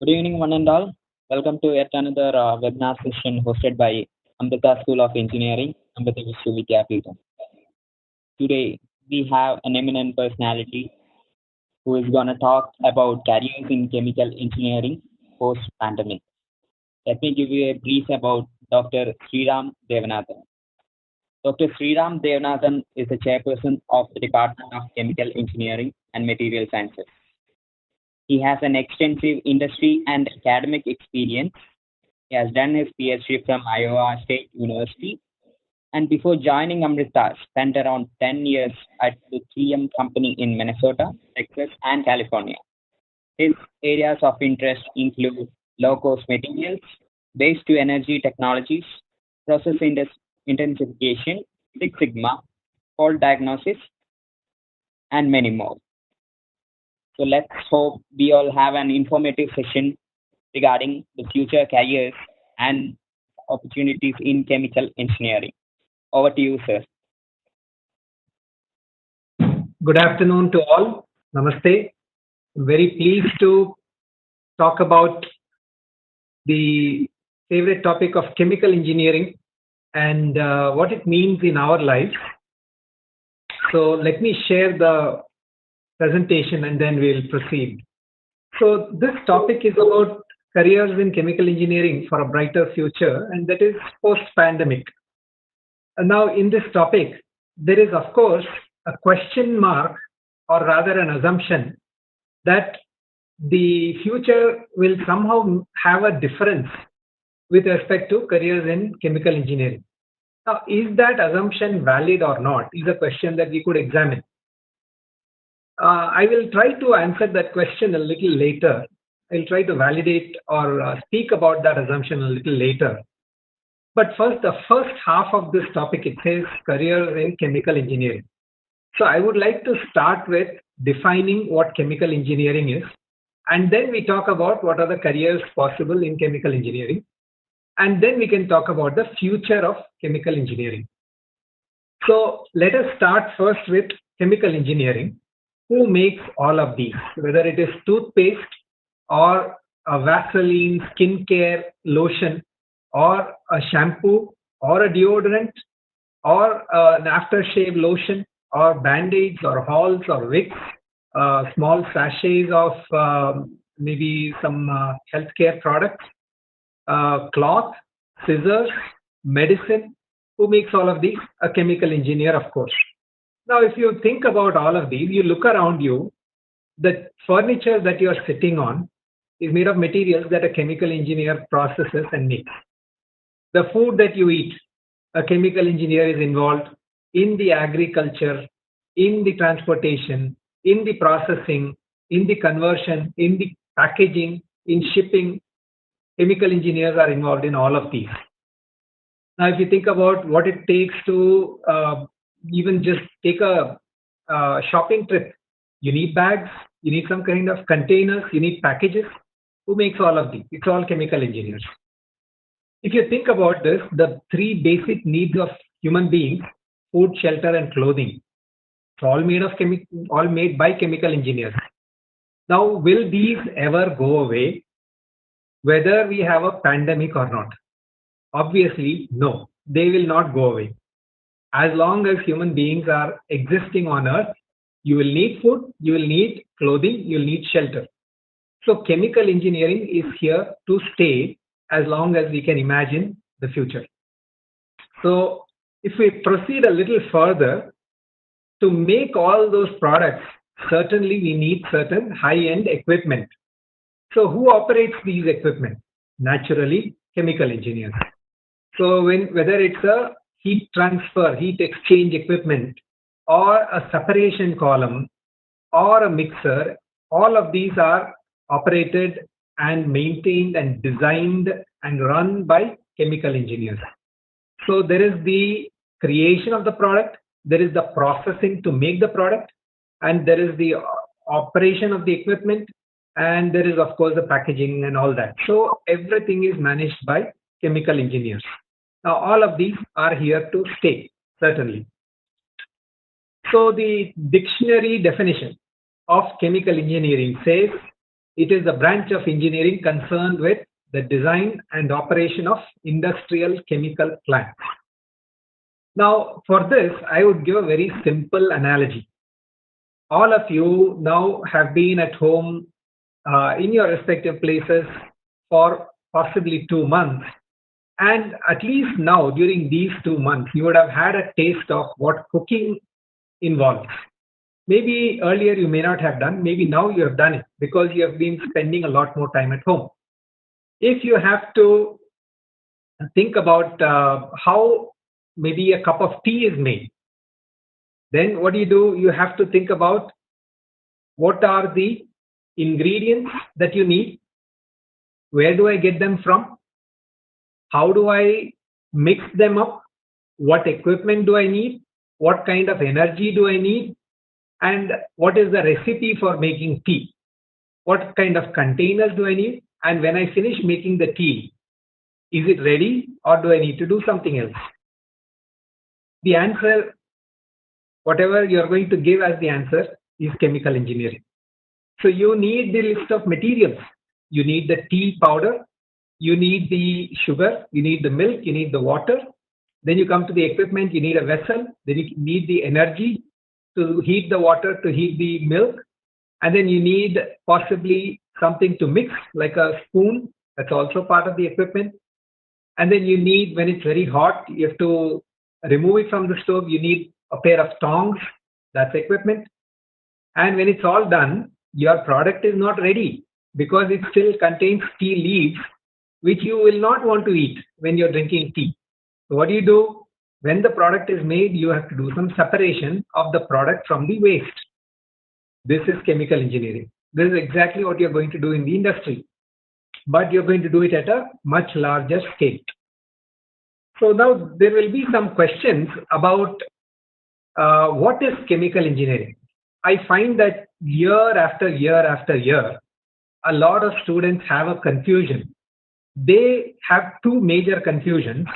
Good evening, one and all. Welcome to yet another webinar session hosted by Amrita School of Engineering, Amrita Vidyapeetham. Today, we have an eminent personality who is going to talk about careers in chemical engineering post-pandemic. Let me give you a brief about Dr. Sriram Devanathan. Dr. Sriram Devanathan is the chairperson of the Department of Chemical Engineering and Material Sciences. He has an extensive industry and academic experience. He has done his PhD from Iowa State University, and before joining Amrita, spent around 10 years at the 3M company in Minnesota, Texas, and California. His areas of interest include low-cost materials, waste-to-energy technologies, intensification, Six Sigma, fault diagnosis, and many more. So let's hope we all have an informative session regarding the future careers and opportunities in chemical engineering. Over to you, sir. Good afternoon to all. Namaste. I'm very pleased to talk about the favorite topic of chemical engineering and what it means in our lives. So let me share the presentation and then we'll proceed. So this topic is about careers in chemical engineering for a brighter future, and that is post-pandemic. And now in this topic, there is of course a question mark, or rather an assumption, that the future will somehow have a difference with respect to careers in chemical engineering. Now, is that assumption valid or not is a question that we could examine. I will try to answer that question a little later. I'll try to validate or speak about that assumption a little later. But first, the first half of this topic, it says careers in chemical engineering. So I would like to start with defining what chemical engineering is, and then we talk about what are the careers possible in chemical engineering, and then we can talk about the future of chemical engineering. So let us start first with chemical engineering. Who makes all of these? Whether it is toothpaste or a Vaseline skincare lotion or a shampoo or a deodorant or an aftershave lotion or band-aids or halls or wicks, small sachets of maybe some healthcare products, cloth, scissors, medicine. Who makes all of these? A chemical engineer, of course. Now, if you think about all of these, you look around you, the furniture that you are sitting on is made of materials that a chemical engineer processes and makes. The food that you eat, a chemical engineer is involved in the agriculture, in the transportation, in the processing, in the conversion, in the packaging, in shipping. Chemical engineers are involved in all of these. Now, if you think about what it takes to even just take a shopping trip, you need bags, you need some kind of containers, you need packages. Who makes all of these? It's all chemical engineers. If you think about this, the three basic needs of human beings, food, shelter, and clothing, it's all made by chemical engineers. Now, will these ever go away, whether we have a pandemic or not? Obviously, no, they will not go away. As long as human beings are existing on Earth, you will need food, you will need clothing, you will need shelter. So chemical engineering is here to stay as long as we can imagine the future. So if we proceed a little further, to make all those products, certainly we need certain high-end equipment. So who operates these equipment? Naturally, chemical engineers. So whether it's a heat transfer, heat exchange equipment, or a separation column, or a mixer, all of these are operated and maintained and designed and run by chemical engineers. So there is the creation of the product, there is the processing to make the product, and there is the operation of the equipment, and there is of course the packaging and all that. So everything is managed by chemical engineers. Now all of these are here to stay, certainly. So the dictionary definition of chemical engineering says It is the branch of engineering concerned with the design and operation of industrial chemical plants. Now, for this, I would give a very simple analogy. All of you now have been at home in your respective places for possibly 2 months. And at least now, during these 2 months, you would have had a taste of what cooking involves. Maybe earlier you may not have done, maybe now you have done it because you have been spending a lot more time at home. If you have to think about how maybe a cup of tea is made, then what do? You have to think about what are the ingredients that you need, where do I get them from, how do I mix them up, what equipment do I need, what kind of energy do I need, and what is the recipe for making tea, what kind of containers do I need, and when I finish making the tea, is it ready or do I need to do something else? The answer, whatever you're going to give as the answer, is chemical engineering. So you need the list of materials. You need the tea powder, you need the sugar, you need the milk, you need the water. Then you come to the equipment, you need a vessel, then you need the energy to heat the water, to heat the milk. And then you need possibly something to mix, like a spoon, that's also part of the equipment. And then you need, when it's very hot, you have to remove it from the stove, you need a pair of tongs, that's equipment. And when it's all done, your product is not ready because it still contains tea leaves, which you will not want to eat when you're drinking tea. So what do? When the product is made, you have to do some separation of the product from the waste. This is chemical engineering. This is exactly what you're going to do in the industry, but you're going to do it at a much larger scale. So now there will be some questions about what is chemical engineering. I find that year after year after year, a lot of students have a confusion. They have two major confusions.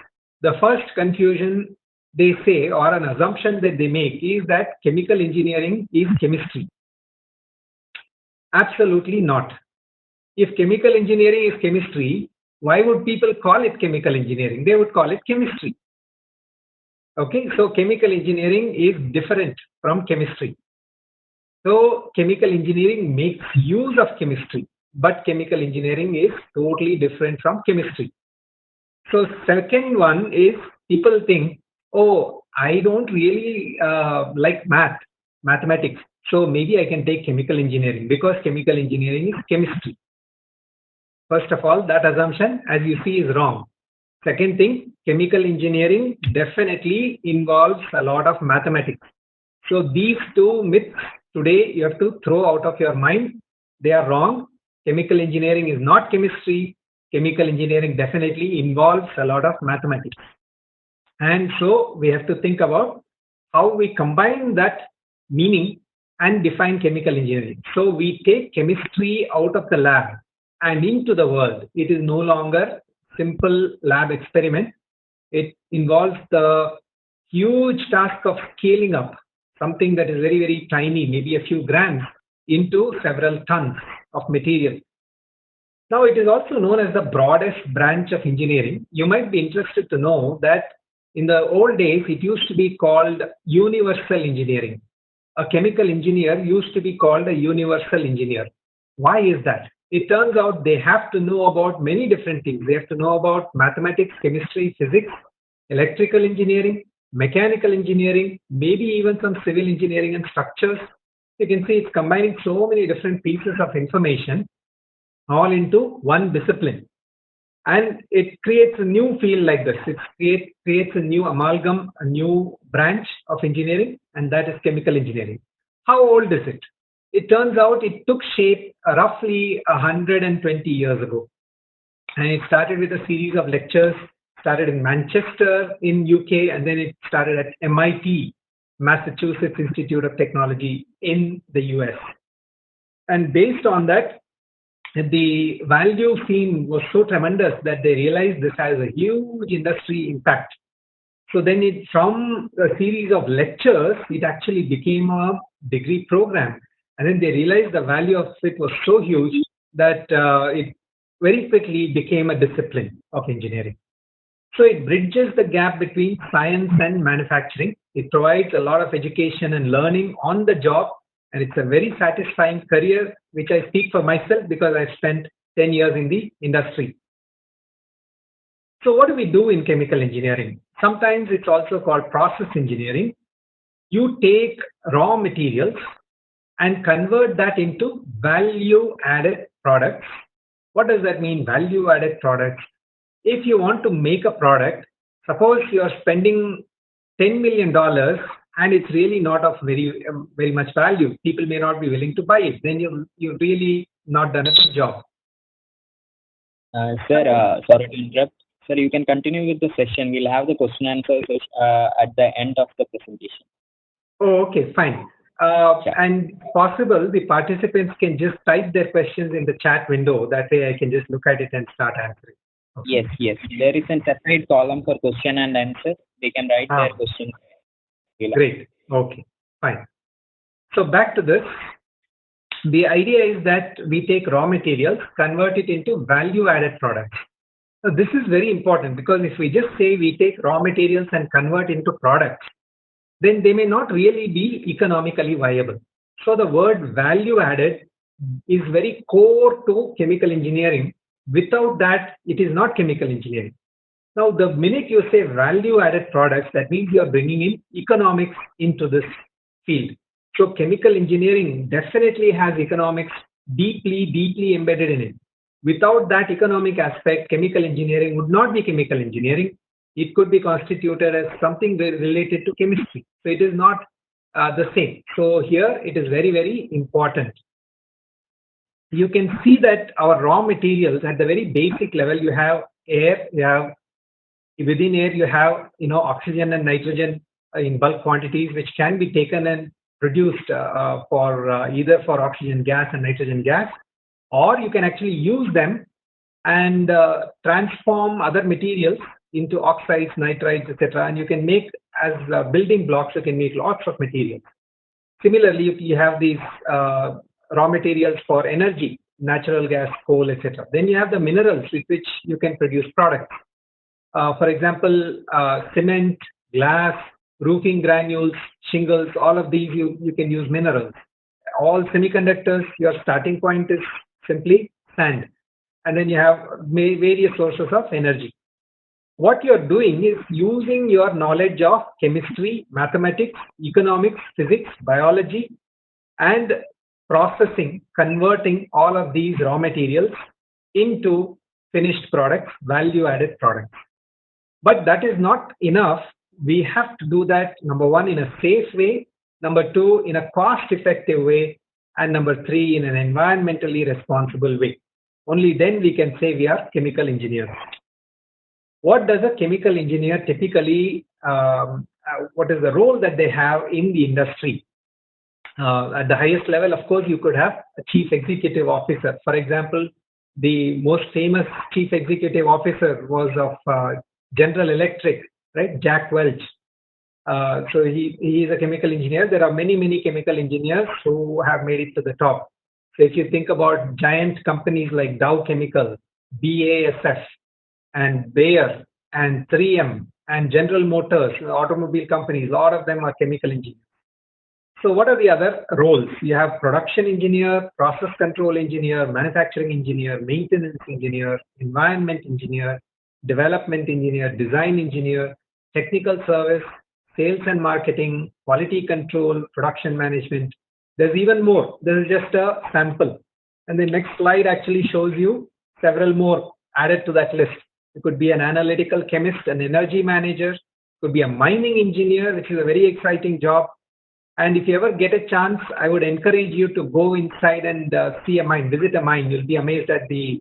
The first confusion they say, or an assumption that they make, is that chemical engineering is chemistry. Absolutely not. If chemical engineering is chemistry, why would people call it chemical engineering? They would call it chemistry. Okay, so chemical engineering is different from chemistry. So chemical engineering makes use of chemistry, but chemical engineering is totally different from chemistry. So second one is, people think, oh, I don't really like mathematics. So maybe I can take chemical engineering because chemical engineering is chemistry. First of all, that assumption, as you see, is wrong. Second thing, chemical engineering definitely involves a lot of mathematics. So these two myths today you have to throw out of your mind. They are wrong. Chemical engineering is not chemistry. Chemical engineering definitely involves a lot of mathematics. And so we have to think about how we combine that meaning and define chemical engineering. So we take chemistry out of the lab and into the world. It is no longer simple lab experiment. It involves the huge task of scaling up something that is very, very tiny, maybe a few grams, into several tons of material. Now, it is also known as the broadest branch of engineering. You might be interested to know that in the old days, it used to be called universal engineering. A chemical engineer used to be called a universal engineer. Why is that? It turns out they have to know about many different things. They have to know about mathematics, chemistry, physics, electrical engineering, mechanical engineering, maybe even some civil engineering and structures. You can see it's combining so many different pieces of information all into one discipline. And it creates a new field like this. It creates a new amalgam, a new branch of engineering, and that is chemical engineering. How old is it? It turns out it took shape roughly 120 years ago. And it started with a series of lectures, started in Manchester in UK, and then it started at MIT, Massachusetts Institute of Technology in the US. And based on that, the value seen was so tremendous that they realized this has a huge industry impact. So then from a series of lectures, it actually became a degree program. And then they realized the value of it was so huge that it very quickly became a discipline of engineering. So it bridges the gap between science and manufacturing. It provides a lot of education and learning on the job, and it's a very satisfying career, which I speak for myself because I spent 10 years in the industry. So what do we do in chemical engineering? Sometimes it's also called process engineering. You take raw materials and convert that into value added products. What does that mean, value added products? If you want to make a product, suppose you are spending $10 million and it's really not of very much value, people may not be willing to buy it, then you really not done a good job. Sir, sorry to interrupt. Sir, you can continue with the session. We'll have the question answer at the end of the presentation. Oh, okay, fine. Yeah. And possible the participants can just type their questions in the chat window. That way I can just look at it and start answering. Okay. Yes, yes. There is a separate column for question and answer. They can write their questions. Great. Okay, fine. So back to this. The idea is that we take raw materials, convert it into value-added products. So this is very important because if we just say we take raw materials and convert into products, then they may not really be economically viable. So the word value-added is very core to chemical engineering. Without that, it is not chemical engineering. Now, the minute you say value-added products, that means you are bringing in economics into this field. So chemical engineering definitely has economics deeply embedded in it. Without that economic aspect, chemical engineering would not be chemical engineering. It could be constituted as something related to chemistry. So it is not the same. So here it is very important. You can see that our raw materials at the very basic level, you have air, within air you have oxygen and nitrogen in bulk quantities, which can be taken and produced for either for oxygen gas and nitrogen gas, or you can actually use them and transform other materials into oxides, nitrides, etc. And you can make as building blocks. You can make lots of materials. Similarly, you have these raw materials for energy, natural gas, coal, etc. Then you have the minerals with which you can produce products. For example, cement, glass, roofing granules, shingles, all of these you can use minerals. All semiconductors, your starting point is simply sand. And then you have various sources of energy. What you're doing is using your knowledge of chemistry, mathematics, economics, physics, biology, and processing, converting all of these raw materials into finished products, value-added products. But that is not enough. We have to do that, number one, in a safe way, number two, in a cost-effective way, and number three, in an environmentally responsible way. Only then we can say we are chemical engineers. What does a chemical engineer typically, what is the role that they have in the industry? At the highest level, of course, you could have a chief executive officer. For example, the most famous chief executive officer was of General Electric, right? Jack Welch. So he is a chemical engineer. There are many chemical engineers who have made it to the top. So if you think about giant companies like Dow Chemical, BASF, and Bayer, and 3M, and General Motors, automobile companies, a lot of them are chemical engineers. So what are the other roles? You have production engineer, process control engineer, manufacturing engineer, maintenance engineer, environment engineer, development engineer, design engineer, technical service, sales and marketing, quality control, production management. There's even more. This is just a sample. And the next slide actually shows you several more added to that list. It could be an analytical chemist, an energy manager, it could be a mining engineer, which is a very exciting job. And if you ever get a chance, I would encourage you to go inside and see a mine, visit a mine. You'll be amazed at the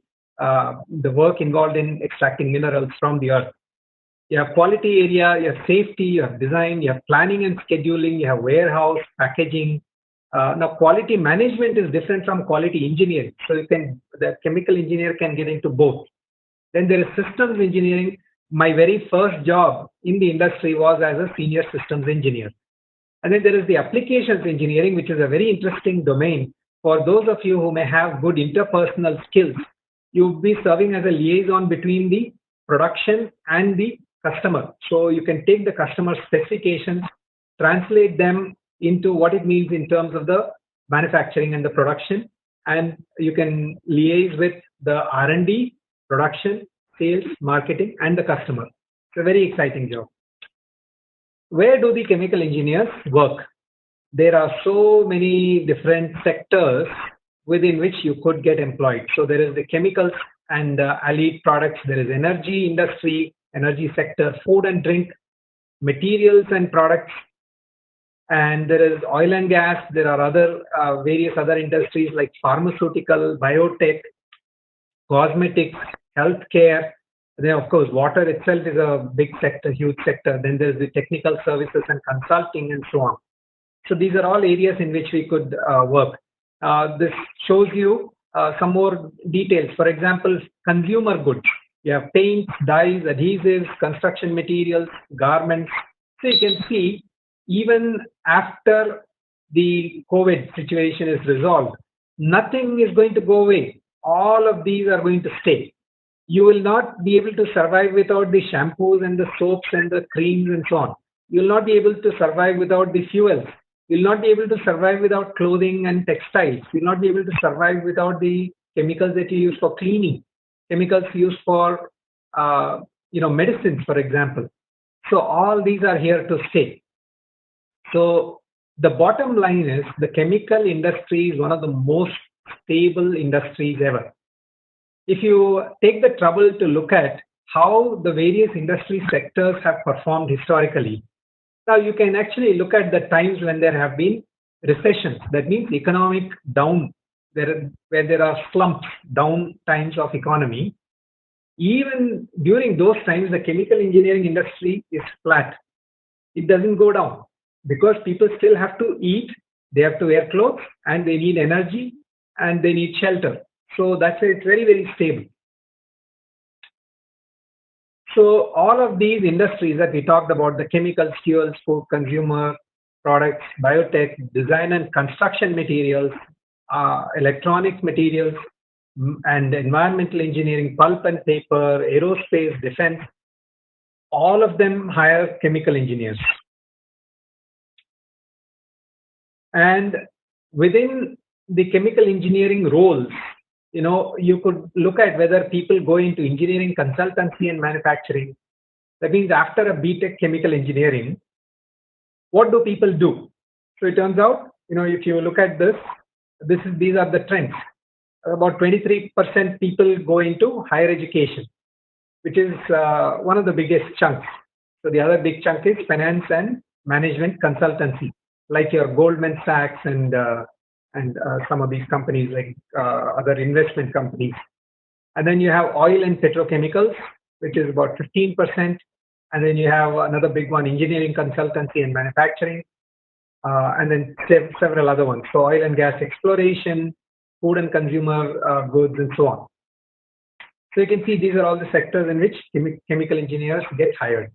work involved in extracting minerals from the earth. You have quality area, you have safety, you have design, you have planning and scheduling, you have warehouse, packaging. Now, quality management is different from quality engineering. So the chemical engineer can get into both. Then there is systems engineering. My very first job in the industry was as a senior systems engineer. And then there is the applications engineering, which is a very interesting domain For those of you who may have good interpersonal skills, you'll be serving as a liaison between the production and the customer. So you can take the customer specifications, translate them into what it means in terms of the manufacturing and the production, and you can liaise with the R&D, production, sales, marketing, and the customer. It's a very exciting job. Where do the chemical engineers work? There are so many different sectors within which you could get employed. So there is the chemicals and allied products, there is energy industry, energy sector, food and drink, materials and products, and there is oil and gas. There are other various other industries like pharmaceutical, biotech, cosmetics, healthcare. Then of course water itself is a big sector, huge sector. Then there's the technical services and consulting and so on. So these are all areas in which we could work. This shows you some more details. For example, consumer goods. You have paints, dyes, adhesives, construction materials, garments. So you can see even after the COVID situation is resolved, nothing is going to go away. All of these are going to stay. You will not be able to survive without the shampoos and the soaps and the creams and so on. You will not be able to survive without the fuels. You will not be able to survive without clothing and textiles. You will not be able to survive without the chemicals that you use for cleaning, chemicals used for medicines, for example. So all these are here to stay. So the bottom line is the chemical industry is one of the most stable industries ever. If you take the trouble to look at how the various industry sectors have performed historically, now you can actually look at the times when there have been recessions. That means economic down, where there are slumps, down times of economy. Even during those times, the chemical engineering industry is flat. It doesn't go down because people still have to eat, they have to wear clothes, and they need energy, and they need shelter. So that's why it's very, very stable. So all of these industries that we talked about, the chemicals, fuels, food, consumer products, biotech, design and construction materials, electronics materials, and environmental engineering, pulp and paper, aerospace, defense, all of them hire chemical engineers. And within the chemical engineering roles, you could look at whether people go into engineering, consultancy, and manufacturing. That means after a BTech chemical engineering, what do people do? So it turns out, if you look at this, these are the trends. About 23% people go into higher education, which is one of the biggest chunks. So the other big chunk is finance and management consultancy, like your Goldman Sachs and some of these companies like other investment companies. And then you have oil and petrochemicals, which is about 15%. And then you have another big one, engineering consultancy and manufacturing. And then several other ones. So oil and gas exploration, food and consumer goods, and so on. So you can see these are all the sectors in which chemical engineers get hired.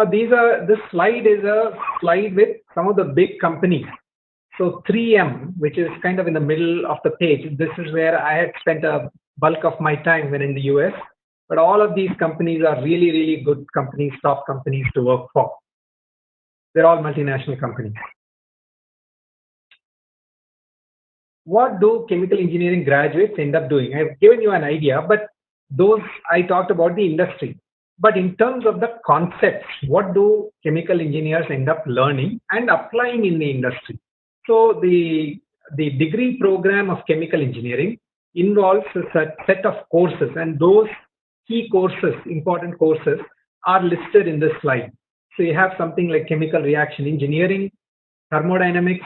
This slide is a slide with some of the big companies. So 3M, which is kind of in the middle of the page, this is where I had spent a bulk of my time when in the US. But all of these companies are really, really good companies, top companies to work for. They're all multinational companies. What do chemical engineering graduates end up doing? I've given you an idea, but those I talked about the industry. But in terms of the concepts, what do chemical engineers end up learning and applying in the industry? So the degree program of chemical engineering involves a set of courses, and those key courses, important courses, are listed in this slide. So you have something like chemical reaction engineering, thermodynamics,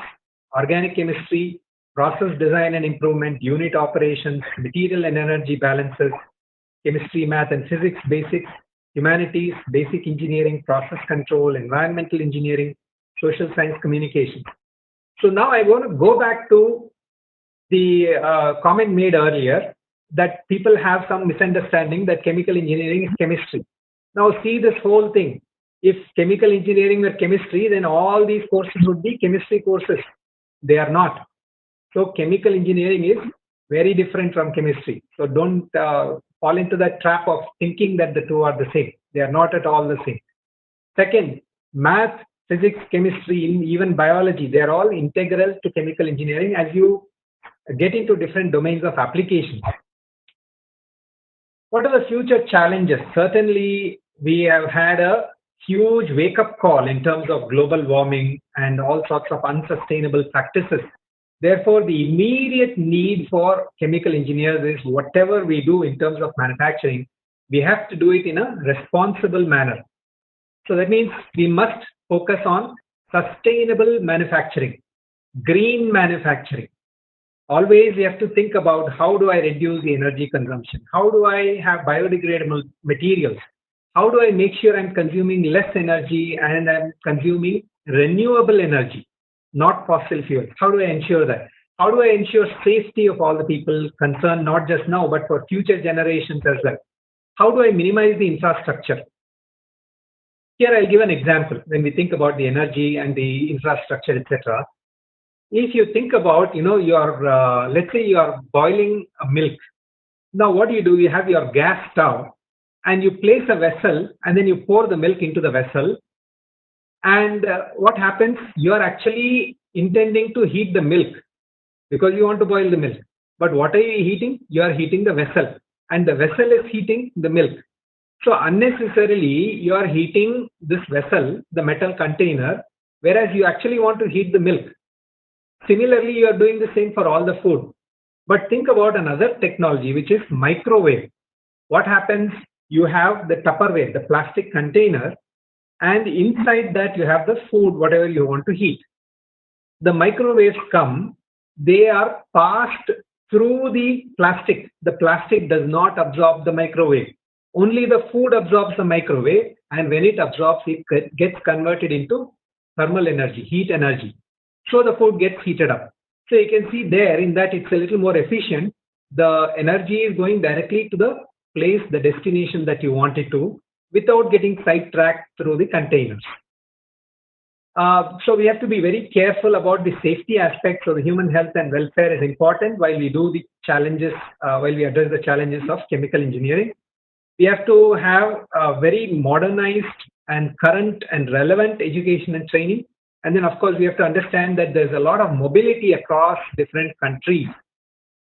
organic chemistry, process design and improvement, unit operations, material and energy balances, chemistry, math and physics basics, humanities, basic engineering, process control, environmental engineering, social science communication. So now I want to go back to the comment made earlier that people have some misunderstanding that chemical engineering is chemistry. Now see this whole thing. If chemical engineering were chemistry, then all these courses would be chemistry courses. They are not. So chemical engineering is very different from chemistry. So don't fall into that trap of thinking that the two are the same. They are not at all the same. Second, math, physics, chemistry, even biology, they are all integral to chemical engineering as you get into different domains of application. What are the future challenges? Certainly, we have had a huge wake up call in terms of global warming and all sorts of unsustainable practices. Therefore, the immediate need for chemical engineers is whatever we do in terms of manufacturing, we have to do it in a responsible manner. So that means we must focus on sustainable manufacturing, green manufacturing. Always we have to think about how do I reduce the energy consumption? How do I have biodegradable materials? How do I make sure I'm consuming less energy and I'm consuming renewable energy, not fossil fuels? How do I ensure that? How do I ensure safety of all the people concerned, not just now, but for future generations as well? How do I minimize the infrastructure? Here I'll give an example when we think about the energy and the infrastructure, etc. If you think about, your, let's say you are boiling a milk. Now what do? You have your gas stove and you place a vessel and then you pour the milk into the vessel. And what happens? You are actually intending to heat the milk because you want to boil the milk. But what are you heating? You are heating the vessel and the vessel is heating the milk. So unnecessarily you are heating this vessel, the metal container, whereas you actually want to heat the milk. Similarly, you are doing the same for all the food. But think about another technology, which is microwave. What happens? You have the Tupperware, the plastic container, and inside that you have the food, whatever you want to heat. The microwaves come, they are passed through the plastic. The plastic does not absorb the microwave. Only the food absorbs the microwave, and when it absorbs, it gets converted into thermal energy, heat energy. So the food gets heated up. So you can see there in that it's a little more efficient. The energy is going directly to the place, the destination that you want it to, without getting sidetracked through the containers. So we have to be very careful about the safety aspects. So the human health and welfare is important while we do the challenges, while we address the challenges of chemical engineering. We have to have a very modernized and current and relevant education and training. And then, of course, we have to understand that there's a lot of mobility across different countries.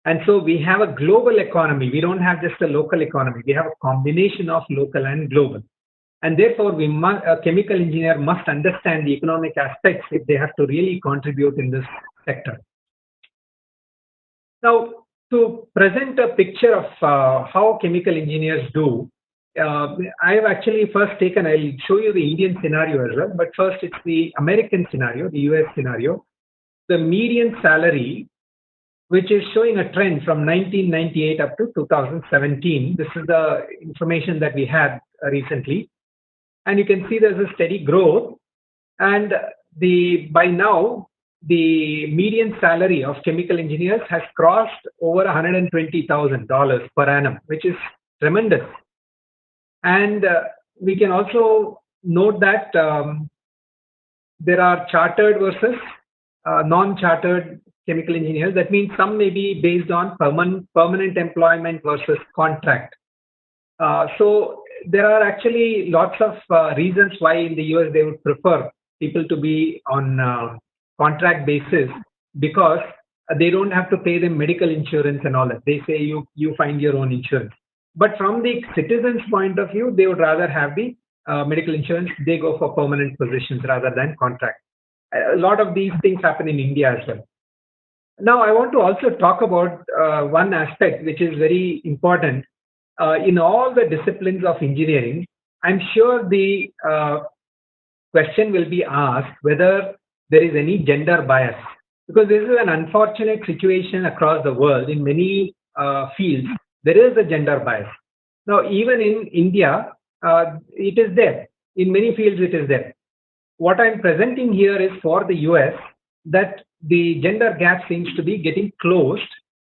And so we have a global economy. We don't have just a local economy. We have a combination of local and global. And therefore, a chemical engineer must understand the economic aspects if they have to really contribute in this sector. Now, to present a picture of how chemical engineers do, I have actually first taken, I'll show you the Indian scenario as well, but first it's the American scenario, the US scenario. The median salary, which is showing a trend from 1998 up to 2017. This is the information that we had recently. And you can see there's a steady growth. And by now, the median salary of chemical engineers has crossed over $120,000 per annum, which is tremendous. And we can also note that there are chartered versus non-chartered chemical engineers. That means some may be based on permanent employment versus contract. So there are actually lots of reasons why in the US they would prefer people to be on contract basis, because they don't have to pay them medical insurance and all that. They say you find your own insurance. But from the citizen's point of view, they would rather have the medical insurance. They go for permanent positions rather than contract. A lot of these things happen in India as well. Now, I want to also talk about one aspect which is very important. In all the disciplines of engineering, I'm sure the question will be asked whether there is any gender bias. Because this is an unfortunate situation across the world. In many fields, there is a gender bias. Now, even in India, it is there. In many fields, it is there. What I'm presenting here is for the US, that the gender gap seems to be getting closed.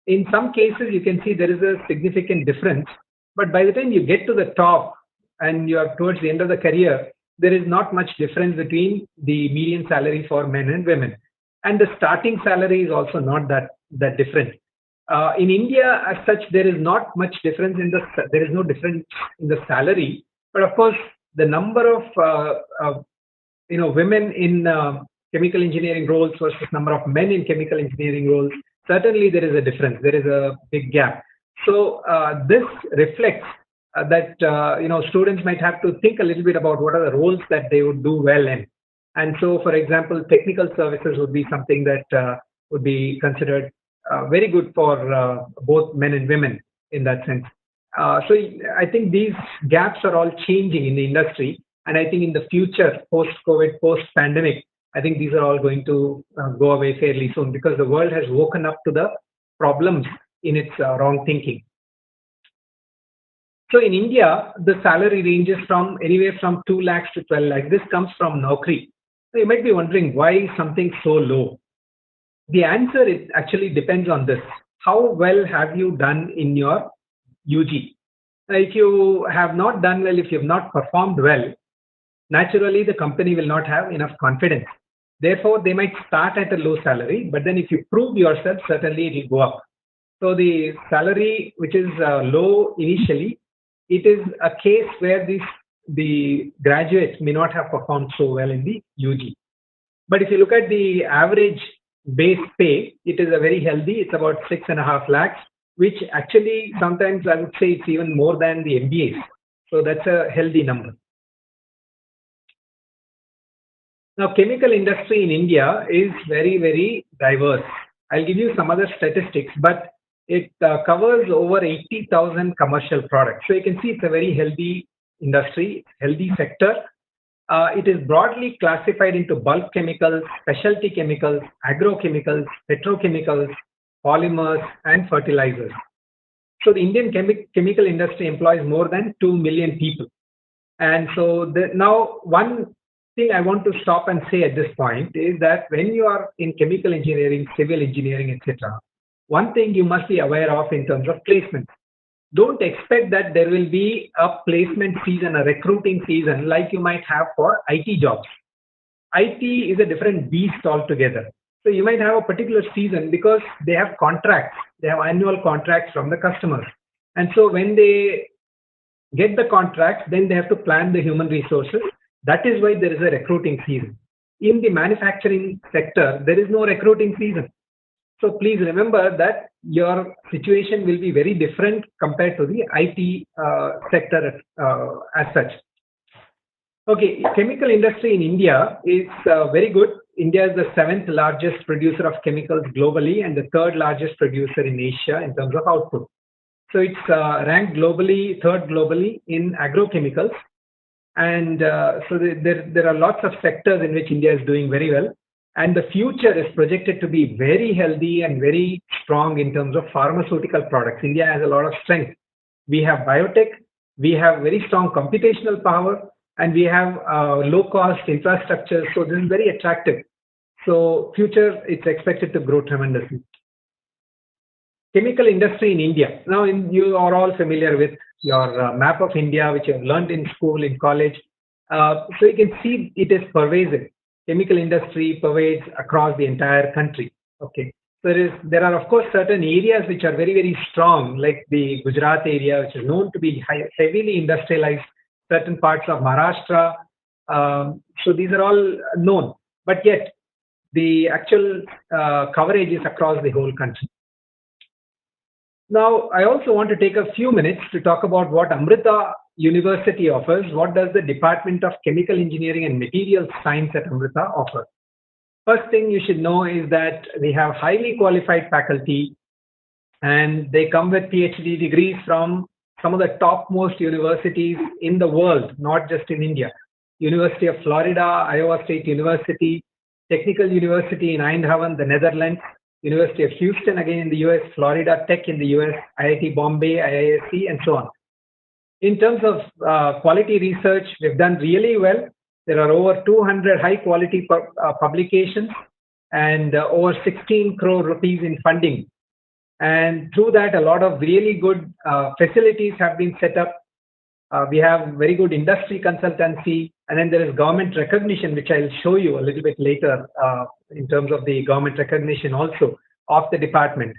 In some cases, you can see there is a significant difference. But by the time you get to the top and you are towards the end of the career, there is not much difference between the median salary for men and women. and the starting salary is also not that different. In India, as such, there is not much difference there is no difference in the salary, but of course, the number of women in chemical engineering roles versus number of men in chemical engineering roles, certainly there is a difference. There is a big gap. So this reflects that students might have to think a little bit about what are the roles that they would do well in. And so, for example, technical services would be something that would be considered very good for both men and women in that sense. So I think these gaps are all changing in the industry, and I think in the future, post-COVID, post-pandemic, I think these are all going to go away fairly soon because the world has woken up to the problems in its wrong thinking. So in India, the salary ranges from anywhere from 2 lakhs to 12 lakhs. This comes from Naukri. So you might be wondering why something so low. The answer actually depends on this. How well have you done in your UG? If you have not done well, if you have not performed well, naturally the company will not have enough confidence. Therefore, they might start at a low salary, but then if you prove yourself, certainly it will go up. So the salary which is low initially, it is a case where the graduates may not have performed so well in the UG. But if you look at the average base pay, it is a very healthy, it's about 6.5 lakhs, which actually sometimes I would say it's even more than the MBAs. So that's a healthy number. Now, chemical industry in India is very, very diverse. I'll give you some other statistics, but it covers over 80,000 commercial products. So you can see it's a very healthy industry, healthy sector. It is broadly classified into bulk chemicals, specialty chemicals, agrochemicals, petrochemicals, polymers, and fertilizers. So the Indian chemical industry employs more than 2 million people. And so now one thing I want to stop and say at this point is that when you are in chemical engineering, civil engineering, etc., one thing you must be aware of in terms of placement. Don't expect that there will be a placement season, a recruiting season like you might have for IT jobs. IT is a different beast altogether. So you might have a particular season because they have contracts, they have annual contracts from the customers. And so when they get the contracts, then they have to plan the human resources. That is why there is a recruiting season. In the manufacturing sector, there is no recruiting season. So please remember that your situation will be very different compared to the IT sector as such. Okay, chemical industry in India is very good. India is the 7th largest producer of chemicals globally and the 3rd largest producer in Asia in terms of output. So it's ranked globally, 3rd globally in agrochemicals. And so there are lots of sectors in which India is doing very well. And the future is projected to be very healthy and very strong in terms of pharmaceutical products. India has a lot of strength. We have biotech, we have very strong computational power, and we have low-cost infrastructure. So this is very attractive. So future, it's expected to grow tremendously. Chemical industry in India. Now, you are all familiar with your map of India, which you have learned in school, in college. So you can see it is pervasive. Chemical industry pervades across the entire country. Okay. So there are, of course, certain areas which are very, very strong, like the Gujarat area, which is known to be heavily industrialized, certain parts of Maharashtra. So these are all known. But yet, the actual coverage is across the whole country. Now, I also want to take a few minutes to talk about what Amrita University offers. What does the Department of Chemical Engineering and Materials Science at Amrita offer? First thing you should know is that we have highly qualified faculty and they come with PhD degrees from some of the topmost universities in the world, not just in India. University of Florida, Iowa State University, Technical University in Eindhoven, the Netherlands, University of Houston, again in the US, Florida Tech in the US, IIT Bombay, IISc, and so on. In terms of quality research, we've done really well. There are over 200 high quality publications and over 16 crore rupees in funding. And through that, a lot of really good facilities have been set up. We have very good industry consultancy, and then there is government recognition, which I'll show you a little bit later in terms of the government recognition also of the department.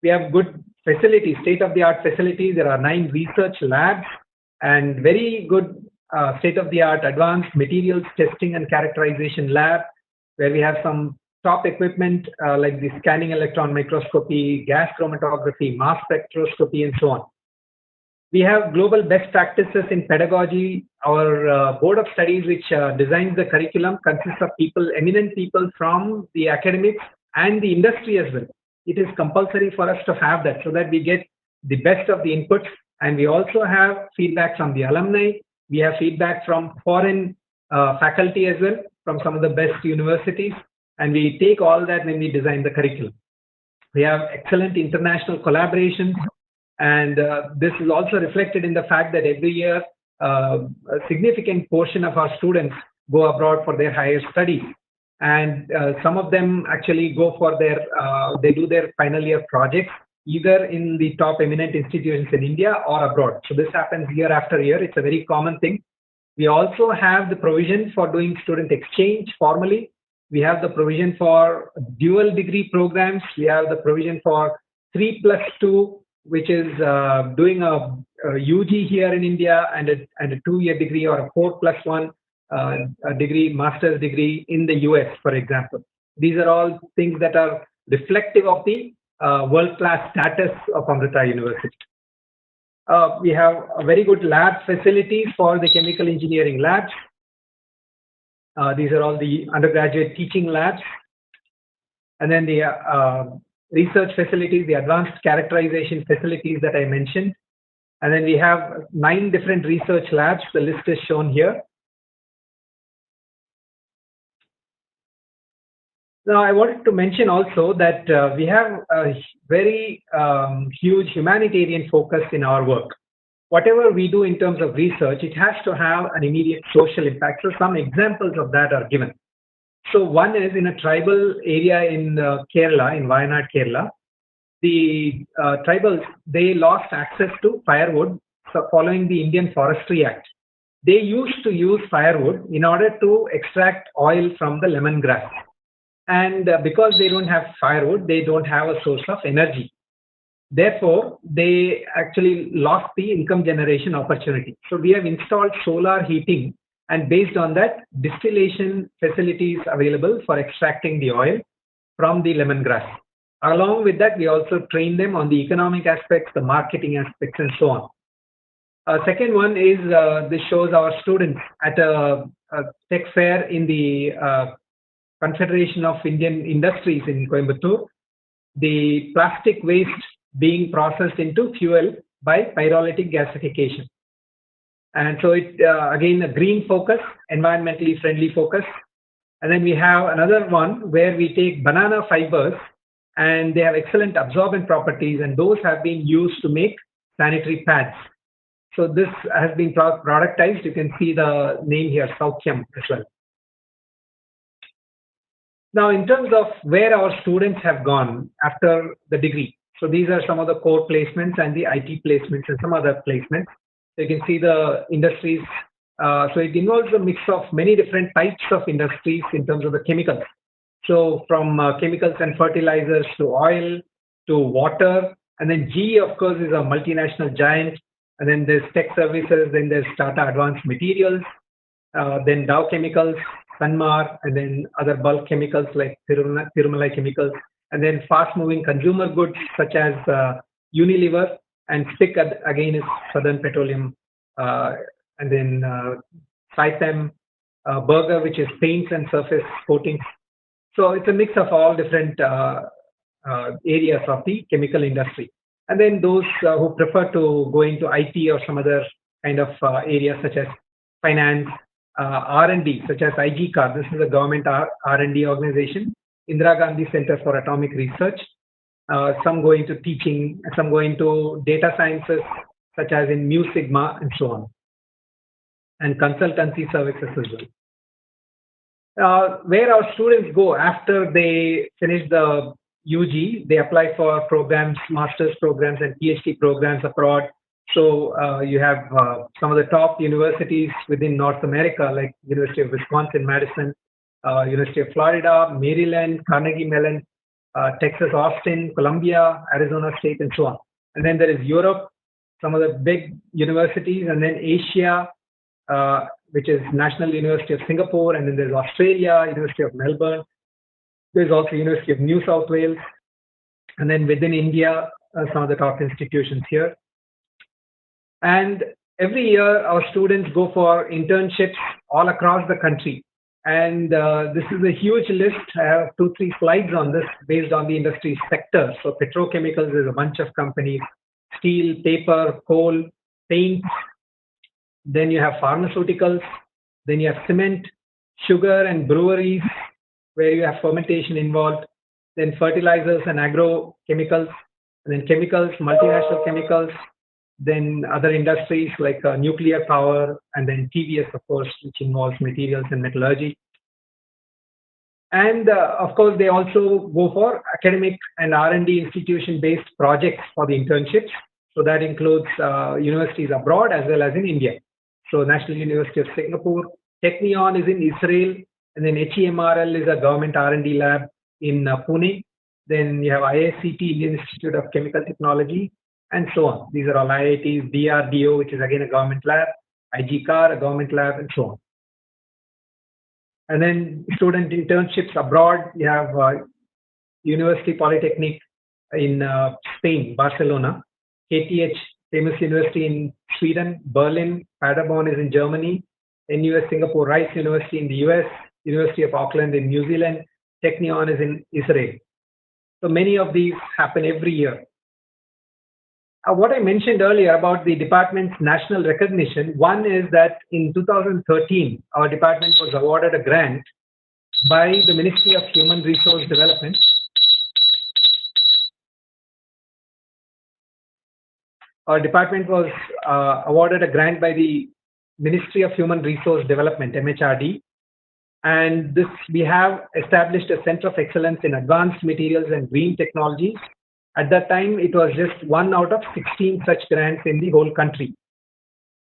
We have good facilities, state-of-the-art facilities. There are 9 research labs and very good state-of-the-art advanced materials testing and characterization lab, where we have some top equipment like the scanning electron microscopy, gas chromatography, mass spectroscopy, and so on. We have global best practices in pedagogy. Our board of studies, which designs the curriculum, consists of people, eminent people from the academics and the industry as well. It is compulsory for us to have that so that we get the best of the inputs. And we also have feedback from the alumni. We have feedback from foreign faculty as well, from some of the best universities. And we take all that when we design the curriculum. We have excellent international collaborations. And this is also reflected in the fact that every year a significant portion of our students go abroad for their higher studies. And some of them actually go for their, they do their final year projects, either in the top eminent institutions in India or abroad. So this happens year after year. It's a very common thing. We also have the provision for doing student exchange formally. We have the provision for dual degree programs. We have the provision for 3+2, which is doing a UG here in India and a 2-year degree, or a 4+1 degree, master's degree in the US, for example. These are all things that are reflective of the world-class status of Amrita University. We have a very good lab facilities for the chemical engineering labs. These are all the undergraduate teaching labs. And then the research facilities, the advanced characterization facilities that I mentioned. And then we have 9 different research labs. The list is shown here. Now, I wanted to mention also that we have a very huge humanitarian focus in our work. Whatever we do in terms of research, it has to have an immediate social impact. So some examples of that are given. So one is in a tribal area in Kerala, in Wayanad, Kerala. The tribals, they lost access to firewood following the Indian Forestry Act. They used to use firewood in order to extract oil from the lemongrass. And because they don't have firewood, they don't have a source of energy. Therefore, they actually lost the income generation opportunity. So we have installed solar heating, and based on that, distillation facilities available for extracting the oil from the lemongrass. Along with that, we also train them on the economic aspects, the marketing aspects, and so on. Second one is this shows our students at a tech fair in the Confederation of Indian Industries in Coimbatore, the plastic waste being processed into fuel by pyrolytic gasification. And so it, again, a green focus, environmentally friendly focus. And then we have another one where we take banana fibers, and they have excellent absorbent properties, and those have been used to make sanitary pads. So this has been productized. You can see the name here, Sauthyam, as well. Now, in terms of where our students have gone after the degree, so these are some of the core placements and the IT placements and some other placements. So you can see the industries. So it involves a mix of many different types of industries in terms of the chemicals. So from chemicals and fertilizers to oil to water, and then GE, of course, is a multinational giant. And then there's tech services, then there's Tata Advanced Materials, then Dow Chemicals, Sanmar, and then other bulk chemicals like Tirumala Chemicals, and then fast-moving consumer goods such as Unilever, and SPIC again is Southern Petroleum, and then Saipem, Berger, which is paints and surface coatings. So it's a mix of all different areas of the chemical industry. And then those who prefer to go into IT or some other kind of areas such as finance, R&D, such as IGCAR. This is a government R&D organization, Indira Gandhi Center for Atomic Research. Some go into teaching, some go into data sciences, such as in Mu Sigma and so on, and consultancy services as well. Where our students go after they finish the UG, they apply for programs, master's programs and PhD programs abroad. So you have some of the top universities within North America, like University of Wisconsin, Madison, University of Florida, Maryland, Carnegie Mellon, Texas, Austin, Columbia, Arizona State, and so on. And then there is Europe, some of the big universities, and then Asia, which is National University of Singapore, and then there's Australia, University of Melbourne. There's also University of New South Wales, and then within India, some of the top institutions here. And every year, our students go for internships all across the country. And this is a huge list. I have 2-3 slides on this based on the industry sector. So petrochemicals is a bunch of companies, steel, paper, coal, paint. Then you have pharmaceuticals. Then you have cement, sugar and breweries, where you have fermentation involved. Then fertilizers and agrochemicals. And then chemicals, multinational chemicals. Then other industries like nuclear power, and then TVS, of course, which involves materials and metallurgy. And of course, they also go for academic and R&D institution-based projects for the internships. So that includes universities abroad as well as in India. So National University of Singapore, Technion is in Israel, and then HEMRL is a government R&D lab in Pune. Then you have IICT, Indian Institute of Chemical Technology, and so on. These are all IITs, DRDO, which is again a government lab, IGCAR, a government lab, and so on. And then student internships abroad, you have University Polytechnic in Spain, Barcelona, KTH, famous university in Sweden, Berlin, Paderborn is in Germany, NUS Singapore, Rice University in the US, University of Auckland in New Zealand, Technion is in Israel. So many of these happen every year. What I mentioned earlier about the department's national recognition, one is that in 2013, our department was awarded a grant by the Ministry of Human Resource Development. Our department was awarded a grant by the Ministry of Human Resource Development, MHRD. And this, we have established a Center of Excellence in Advanced Materials and Green Technologies. At that time, it was just 1 out of 16 such grants in the whole country.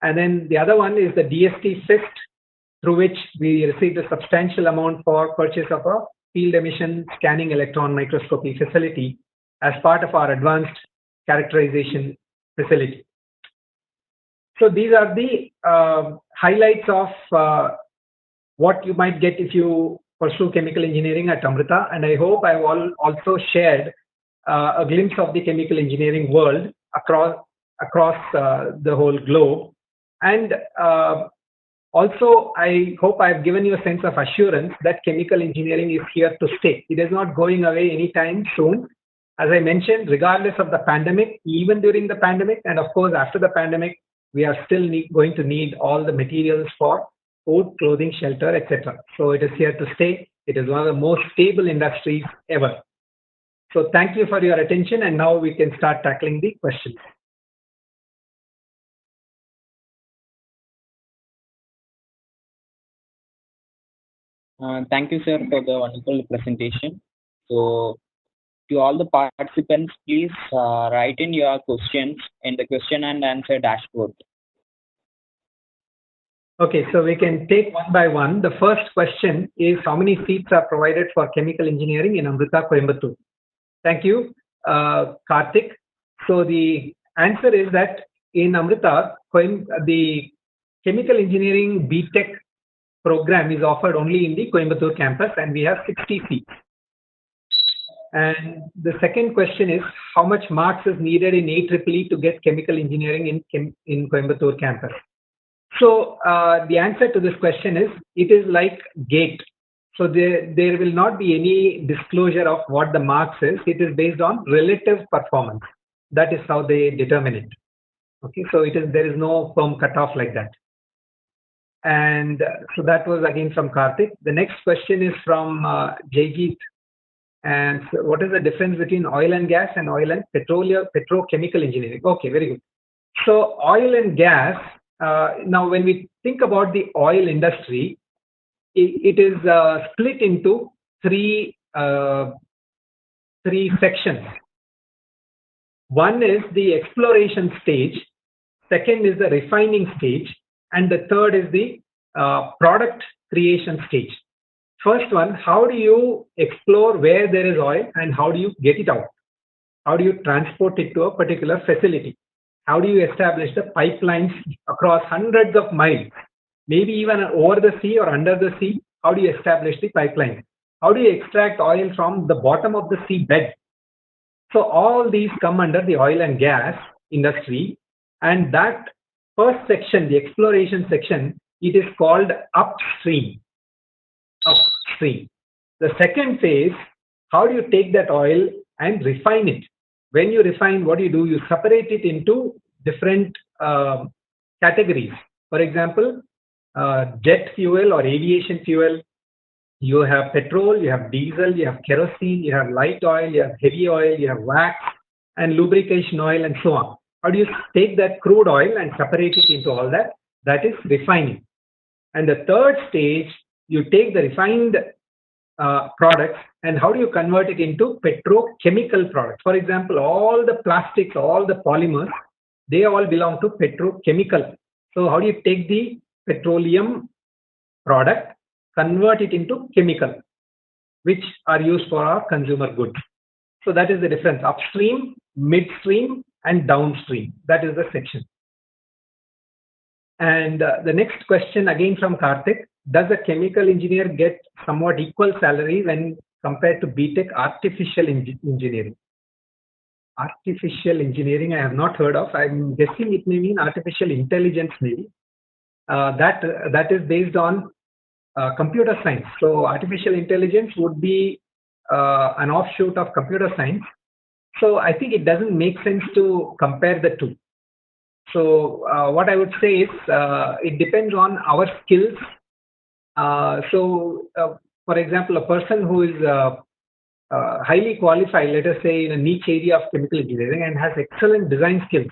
And then the other one is the DST FIST, through which we received a substantial amount for purchase of a field emission scanning electron microscopy facility as part of our advanced characterization facility. So these are the highlights of what you might get if you pursue chemical engineering at Amrita. And I hope I've also shared a glimpse of the chemical engineering world across the whole globe. And also, I hope I've given you a sense of assurance that chemical engineering is here to stay. It is not going away anytime soon. As I mentioned, regardless of the pandemic, even during the pandemic, and of course after the pandemic, we are still going to need all the materials for food, clothing, shelter, etc. So it is here to stay. It is one of the most stable industries ever. So thank you for your attention, and now we can start tackling the questions. Thank you, sir, for the wonderful presentation. So, to all the participants, please write in your questions in the question and answer dashboard. Okay, so we can take one by one. The first question is, how many seats are provided for chemical engineering in Amrita, Coimbatore? Thank you, Karthik. So the answer is that in Amrita, the chemical engineering BTech program is offered only in the Coimbatore campus, and we have 60 seats. And the second question is, how much marks is needed in AEEE to get chemical engineering in Coimbatore campus? So the answer to this question is, it is like GATE. So there will not be any disclosure of what the marks is. It is based on relative performance. That is how they determine it. Okay, so there is no firm cutoff like that. And so that was again from Karthik. The next question is from Jayjeet. And so what is the difference between oil and gas and oil and petrochemical engineering? Okay, very good. So oil and gas, now when we think about the oil industry, it is split into three sections. One is the exploration stage, second is the refining stage, and the third is the product creation stage. First one, how do you explore where there is oil and how do you get it out? How do you transport it to a particular facility? How do you establish the pipelines across hundreds of miles, maybe even over the sea or under the sea? How do you establish the pipeline? How do you extract oil from the bottom of the seabed? So all these come under the oil and gas industry, and that first section, the exploration section, it is called upstream. Upstream. The second phase, how do you take that oil and refine it? When you refine, what do? You separate it into different categories. For example, jet fuel or aviation fuel. You have petrol, you have diesel, you have kerosene, you have light oil, you have heavy oil, you have wax and lubrication oil, and so on. How do you take that crude oil and separate it into all that? That is refining. And the third stage, you take the refined products and how do you convert it into petrochemical products? For example, all the plastics, all the polymers, they all belong to petrochemical. So how do you take the petroleum product, convert it into chemical, which are used for our consumer goods? So that is the difference: upstream, midstream, and downstream. That is the section. And the next question again from Karthik: does a chemical engineer get somewhat equal salary when compared to BTech artificial engineering? Artificial engineering I have not heard of. I'm guessing it may mean artificial intelligence maybe. That is based on computer science. So artificial intelligence would be an offshoot of computer science. So I think it doesn't make sense to compare the two. So what I would say is it depends on our skills. For example, a person who is highly qualified, let us say in a niche area of chemical engineering and has excellent design skills,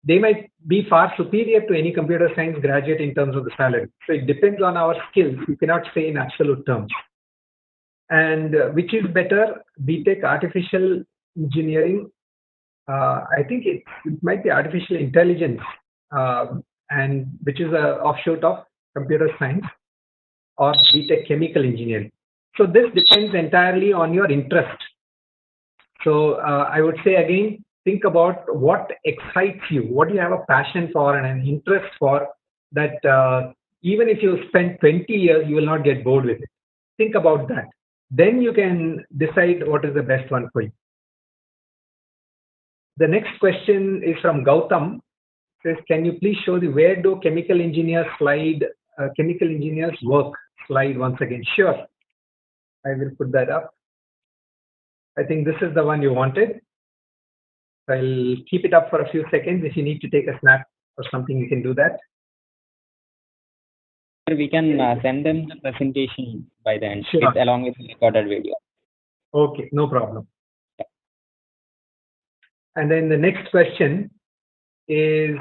they might be far superior to any computer science graduate in terms of the salary. So it depends on our skills. You cannot say in absolute terms. And which is better, BTech artificial engineering? I think it might be artificial intelligence, and which is an offshoot of computer science, or BTech chemical engineering. So this depends entirely on your interest. So I would say again, think about what excites you, what you have a passion for and an interest for, that even if you spend 20 years, you will not get bored with it. Think about that. Then you can decide what is the best one for you. The next question is from Gautam. It says, can you please show the where do chemical engineers work slide once again? Sure. I will put that up. I think this is the one you wanted. I'll keep it up for a few seconds. If you need to take a snap or something, you can do that. We can send them the presentation by the end, Sure. along with the recorded video. Okay, no problem. And then the next question is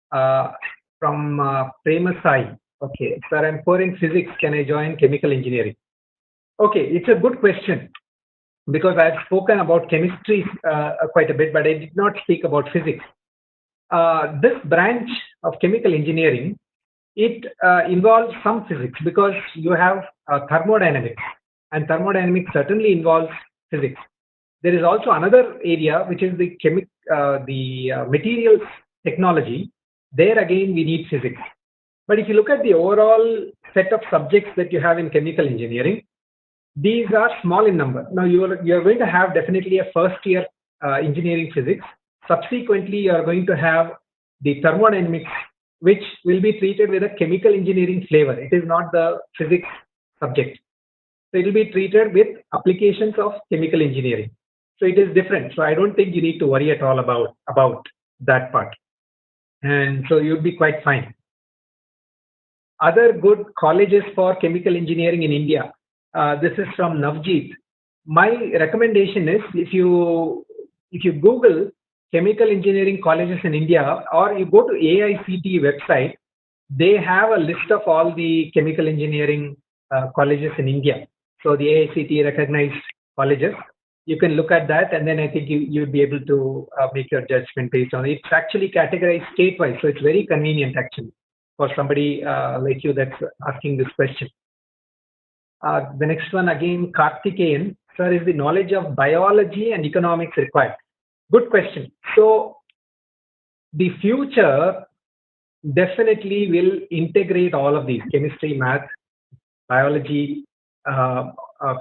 from Premasai. Okay, sir, I'm poor in physics. Can I join chemical engineering? Okay, it's a good question because I've spoken about chemistry quite a bit, but I did not speak about physics. This branch of chemical engineering, it involves some physics because you have thermodynamics, and thermodynamics certainly involves physics. There is also another area which is the materials technology. There again we need physics. But if you look at the overall set of subjects that you have in chemical engineering, these are small in number. Now you're going to have definitely a first year engineering physics. Subsequently, you are going to have the thermodynamics, which will be treated with a chemical engineering flavor. It is not the physics subject. So it will be treated with applications of chemical engineering. So it is different. So I don't think you need to worry at all about that part. And so you'll be quite fine. Other good colleges for chemical engineering in India. This is from Navjeet. My recommendation is if you Google chemical engineering colleges in India, or you go to AICTE website, they have a list of all the chemical engineering colleges in India. So the AICTE recognized colleges. You can look at that, and then I think you'd be able to make your judgment based on it. It's actually categorized state-wise, so it's very convenient actually for somebody like you that's asking this question. The next one again, Karthikeyan. Sir, is the knowledge of biology and economics required? Good question. So the future definitely will integrate all of these: chemistry, math, biology,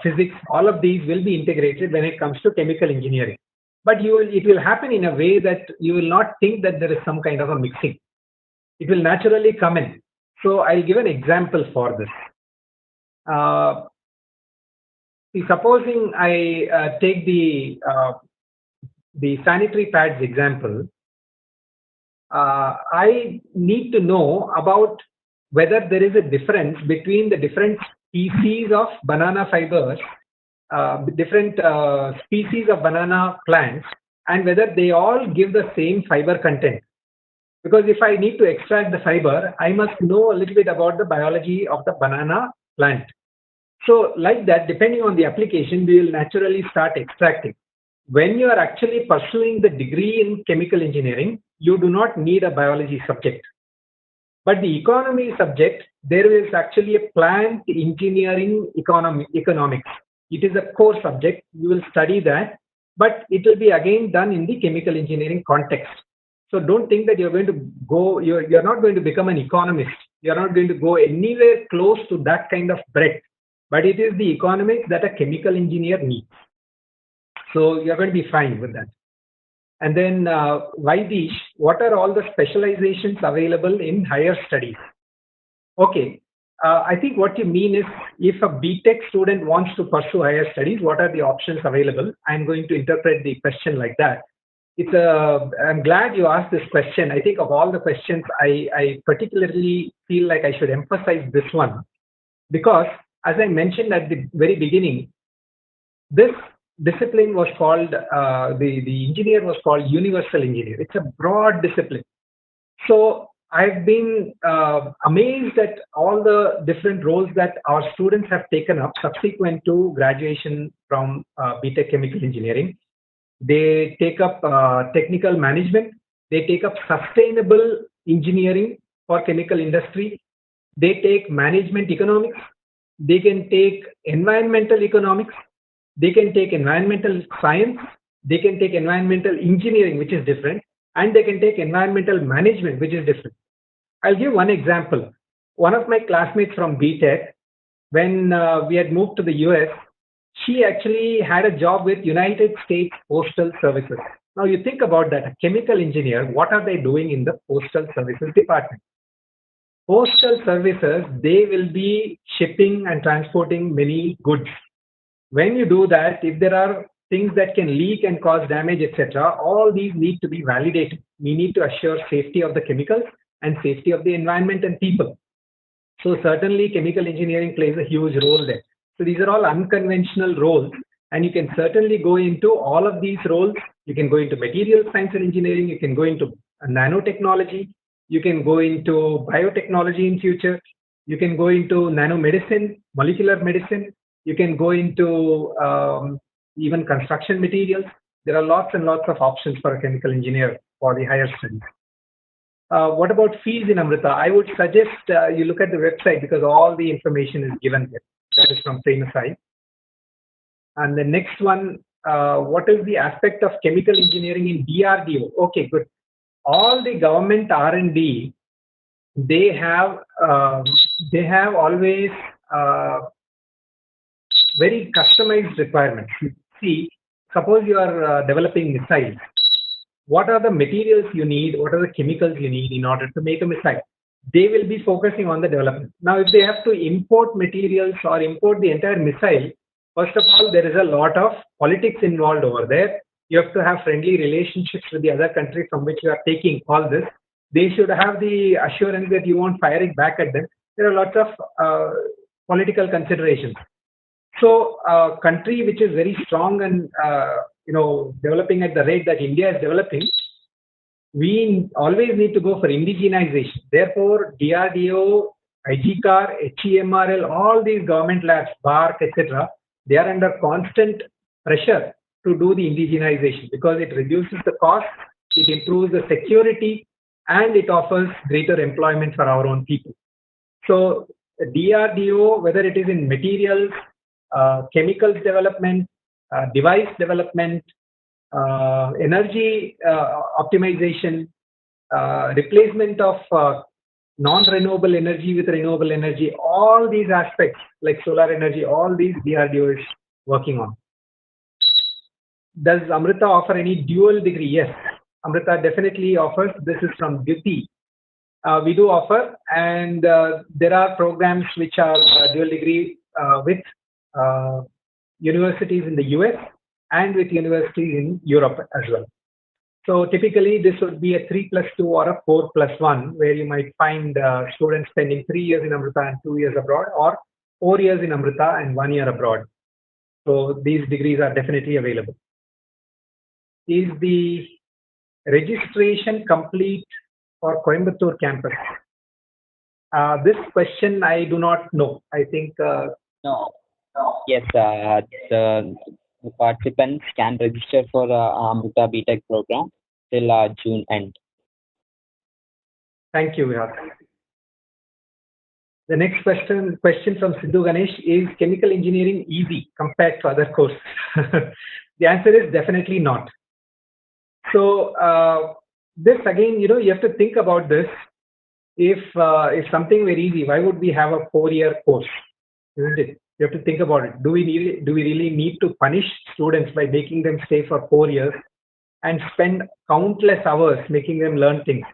physics. All of these will be integrated when it comes to chemical engineering. But it will happen in a way that you will not think that there is some kind of a mixing. It will naturally come in. So I'll give an example for this. Supposing I take the sanitary pads example, I need to know about whether there is a difference between the different species of banana fibers, different species of banana plants, and whether they all give the same fiber content. Because if I need to extract the fiber, I must know a little bit about the biology of the banana plant. So like that, depending on the application, we will naturally start extracting. When you are actually pursuing the degree in chemical engineering, you do not need a biology subject. But the economy subject, there is actually a plant engineering economics. It is a core subject. You will study that, but it will be again done in the chemical engineering context. So don't think that you're going to go, you're not going to become an economist. You're not going to go anywhere close to that kind of breadth. But it is the economics that a chemical engineer needs. So you're going to be fine with that. And then Vaidish, what are all the specializations available in higher studies? Okay, I think what you mean is if a BTech student wants to pursue higher studies, what are the options available? I'm going to interpret the question like that. I'm glad you asked this question. I think of all the questions, I particularly feel like I should emphasize this one because, as I mentioned at the very beginning, this discipline was called, the engineer was called universal engineer. It's a broad discipline. So I've been amazed at all the different roles that our students have taken up subsequent to graduation from BTech Chemical Engineering. They take up technical management. They take up sustainable engineering for chemical industry. They take management economics. They can take environmental economics. They can take environmental science. They can take environmental engineering, which is different. And they can take environmental management, which is different. I'll give one example. One of my classmates from BTech, when we had moved to the US, she actually had a job with United States Postal Services. Now you think about that, a chemical engineer, what are they doing in the Postal Services department? Postal Services, they will be shipping and transporting many goods. When you do that, if there are things that can leak and cause damage, etc., all these need to be validated. We need to assure safety of the chemicals and safety of the environment and people. So certainly chemical engineering plays a huge role there. So these are all unconventional roles, and you can certainly go into all of these roles. You can go into material science and engineering. You can go into nanotechnology. You can go into biotechnology in future. You can go into nanomedicine, molecular medicine. You can go into even construction materials. There are lots and lots of options for a chemical engineer for the higher studies. What about fees in Amrita? I would suggest you look at the website because all the information is given there. That is from Famous. And the next one, what is the aspect of chemical engineering in DRDO? Okay, good. All the government R&D, they have always very customized requirements. See, suppose you are developing missiles. What are the materials you need? What are the chemicals you need in order to make a missile? They will be focusing on the development. Now, if they have to import materials or import the entire missile, first of all, there is a lot of politics involved over there. You have to have friendly relationships with the other country from which you are taking all this. They should have the assurance that you won't fire it back at them. There are lots of political considerations. So, a country which is very strong and developing at the rate that India is developing, we always need to go for indigenization. Therefore, DRDO, IGCAR, HEMRL, all these government labs, BARC, etc., they are under constant pressure to do the indigenization because it reduces the cost, it improves the security, and it offers greater employment for our own people. So DRDO, whether it is in materials, chemicals development, device development, energy optimization, replacement of non-renewable energy with renewable energy, all these aspects like solar energy, all these DRDO is working on. Does Amrita offer any dual degree? Yes, Amrita definitely offers. This is from Duty. We do offer, and there are programs which are dual degree with universities in the US and with universities in Europe as well. So typically this would be a 3+2 or a 4+1, where you might find students spending 3 years in Amrita and 2 years abroad, or 4 years in Amrita and 1 year abroad. So these degrees are definitely available. Is the registration complete for Coimbatore campus? This question I do not know. I think No. Yes, the participants can register for Amrita BTech program till June end. Thank you, Vihat. The next question from Sidhu Ganesh is chemical engineering easy compared to other courses? The answer is definitely not. So this again, you have to think about this. If something were easy, why would we have a 4-year course? Isn't it? You have to think about it. Do we really need to punish students by making them stay for 4 years and spend countless hours making them learn things?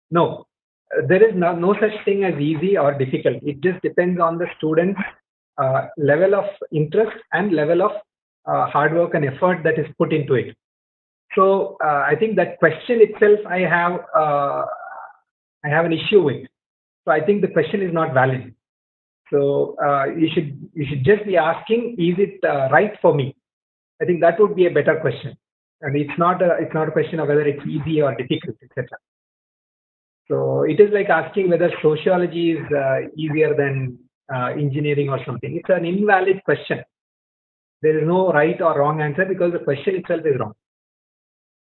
No, there is no such thing as easy or difficult. It just depends on the student's level of interest and level of hard work and effort that is put into it. So I think that question itself I have an issue with. So I think the question is not valid. So you should just be asking, is it right for me? I think that would be a better question. And it's not a question of whether it's easy or difficult, etc. So it is like asking whether sociology is easier than engineering or something. It's an invalid question. There is no right or wrong answer because the question itself is wrong.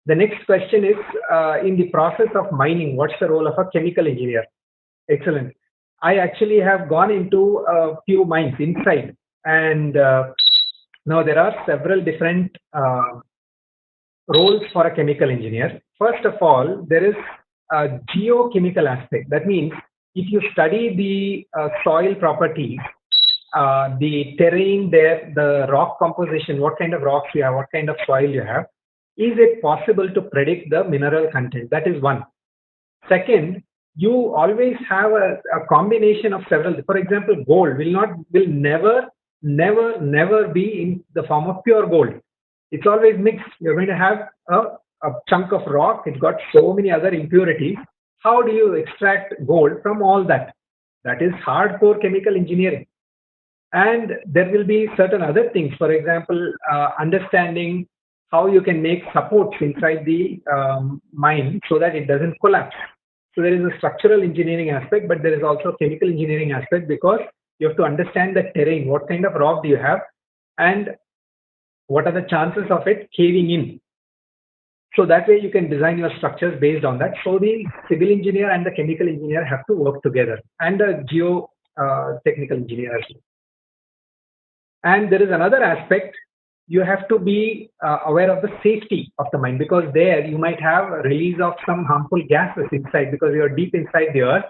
The next question is, in the process of mining, what's the role of a chemical engineer? Excellent. I actually have gone into a few mines inside, and now there are several different roles for a chemical engineer. First of all, there is a geochemical aspect. That means if you study the soil properties, the terrain there, the rock composition, what kind of rocks you have, what kind of soil you have, is it possible to predict the mineral content? That is one. Second, you always have a combination of several. For example, gold will never be in the form of pure gold. It's always mixed. You're going to have a chunk of rock. It's got so many other impurities. How do you extract gold from all that? That is hardcore chemical engineering. And there will be certain other things. For example, understanding how you can make supports inside the mine so that it doesn't collapse. So there is a structural engineering aspect, but there is also a chemical engineering aspect because you have to understand the terrain. What kind of rock do you have, and what are the chances of it caving in? So that way you can design your structures based on that. So the civil engineer and the chemical engineer have to work together, and the technical engineer as well. And there is another aspect. You have to be aware of the safety of the mine, because there you might have a release of some harmful gases inside because you are deep inside the earth.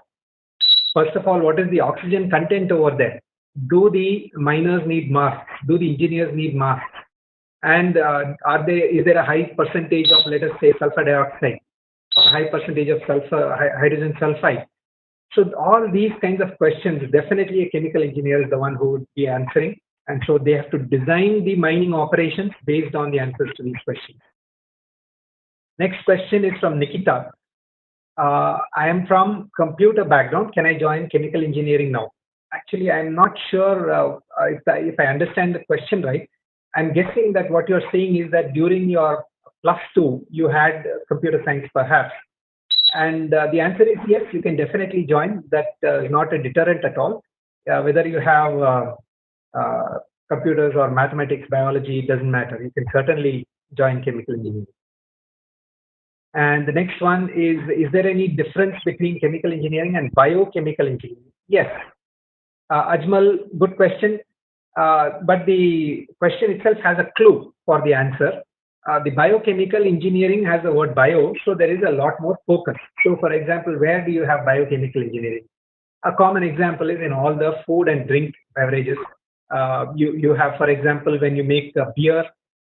First of all, what is the oxygen content over there? Do the miners need masks? Do the engineers need masks? And is there a high percentage of, let us say, sulfur dioxide, or high percentage of hydrogen sulfide? So all these kinds of questions, definitely a chemical engineer is the one who would be answering. And so they have to design the mining operations based on the answers to these questions. Next question is from Nikita. I am from computer background. Can I join chemical engineering now? Actually, I'm not sure if I understand the question right. I'm guessing that what you're saying is that during your +2, you had computer science perhaps. And the answer is yes, you can definitely join. That is not a deterrent at all. Whether you have computers or mathematics, biology, it doesn't matter. You can certainly join chemical engineering. And the next one is there any difference between chemical engineering and biochemical engineering? Yes. Ajmal, good question. But the question itself has a clue for the answer. The biochemical engineering has the word bio, so there is a lot more focus. So, for example, where do you have biochemical engineering? A common example is in all the food and drink beverages. You have, for example, when you make beer,